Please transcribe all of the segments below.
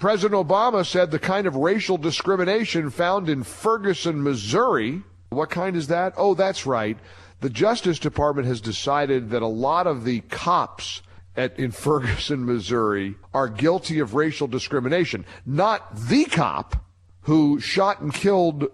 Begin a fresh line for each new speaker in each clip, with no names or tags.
President Obama said the kind of racial discrimination found in Ferguson, Missouri. What kind is that? Oh, that's right. The Justice Department has decided that a lot of the cops in Ferguson, Missouri are guilty of racial discrimination. Not the cop who shot and killed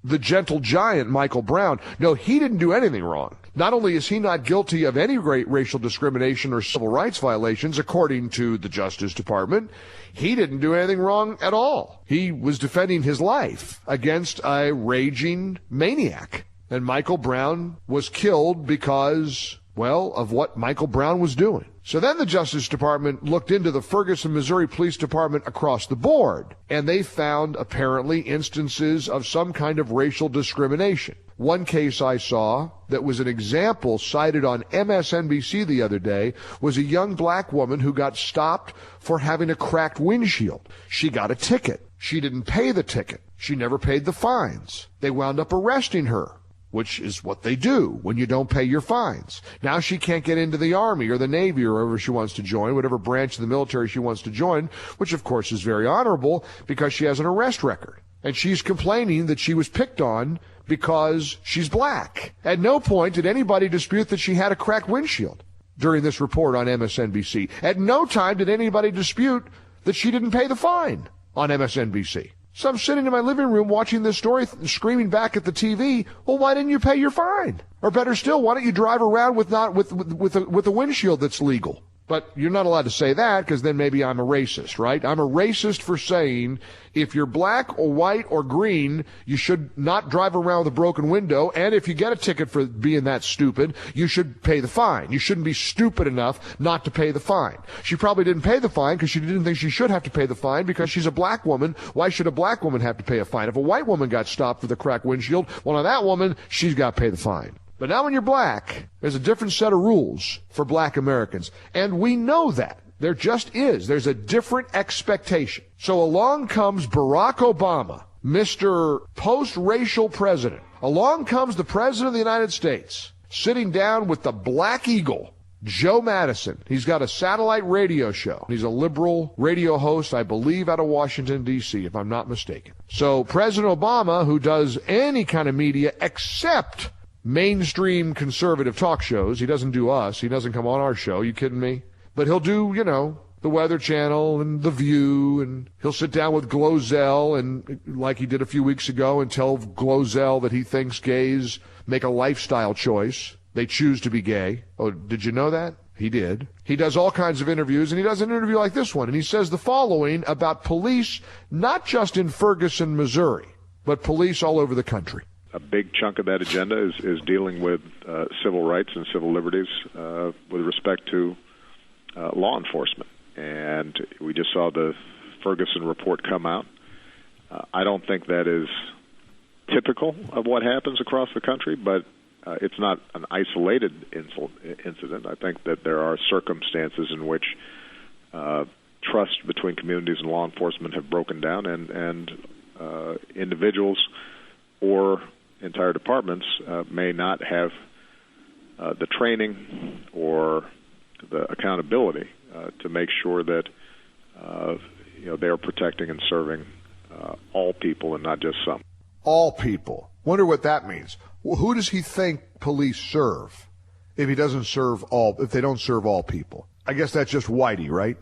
the gentle giant, Michael Brown. No, he didn't do anything wrong. Not only is he not guilty of any racial discrimination or civil rights violations, according to the Justice Department, he didn't do anything wrong at all. He was defending his life against a raging maniac. And Michael Brown was killed because, well, of what Michael Brown was doing. So then the Justice Department looked into the Ferguson, Missouri Police Department across the board, and they found apparently instances of some kind of racial discrimination. One case I saw that was an example cited on MSNBC the other day was a young black woman who got stopped for having a cracked windshield. She got a ticket. She didn't pay the ticket. She never paid the fines. They wound up arresting her, which is what they do when you don't pay your fines. Now she can't get into the Army or the Navy or wherever she wants to join, whatever branch of the military she wants to join, which of course is very honorable because she has an arrest record. And she's complaining that she was picked on because she's black. At no point did anybody dispute that she had a cracked windshield during this report on MSNBC. At no time did anybody dispute that she didn't pay the fine on MSNBC. So I'm sitting in my living room watching this story, screaming back at the TV, well, why didn't you pay your fine? Or better still, why don't you drive around with a windshield that's legal? But you're not allowed to say that because then maybe I'm a racist, right? I'm a racist for saying if you're black or white or green, you should not drive around with a broken window. And if you get a ticket for being that stupid, you should pay the fine. You shouldn't be stupid enough not to pay the fine. She probably didn't pay the fine because she didn't think she should have to pay the fine because she's a black woman. Why should a black woman have to pay a fine? If a white woman got stopped for the cracked windshield, well, now that woman, she's got to pay the fine. But now when you're black, there's a different set of rules for black Americans. And we know that. There just is. There's a different expectation. So along comes Barack Obama, Mr. Post-racial president. Along comes the president of the United States, sitting down with the Black Eagle, Joe Madison. He's got a satellite radio show. He's a liberal radio host, I believe, out of Washington, D.C., if I'm not mistaken. So President Obama, who does any kind of media except mainstream conservative talk shows. He doesn't do us. He doesn't come on our show. You kidding me? But he'll do, the Weather Channel and The View, and he'll sit down with Glozell, and like he did a few weeks ago, and tell Glozell that he thinks gays make a lifestyle choice. They choose to be gay. Oh, did you know that? He did. He does all kinds of interviews, and he does an interview like this one, and he says the following about police, not just in Ferguson, Missouri, but police all over the country.
A big chunk of that agenda is dealing with civil rights and civil liberties with respect to law enforcement. And we just saw the Ferguson report come out. I don't think that is typical of what happens across the country, but it's not an isolated incident. I think that there are circumstances in which trust between communities and law enforcement have broken down, and individuals or entire departments may not have the training or the accountability to make sure that they are protecting and serving all people and not just some.
All people. Wonder what that means. Well, who does he think police serve if he doesn't serve all? If they don't serve all people, I guess that's just Whitey, right?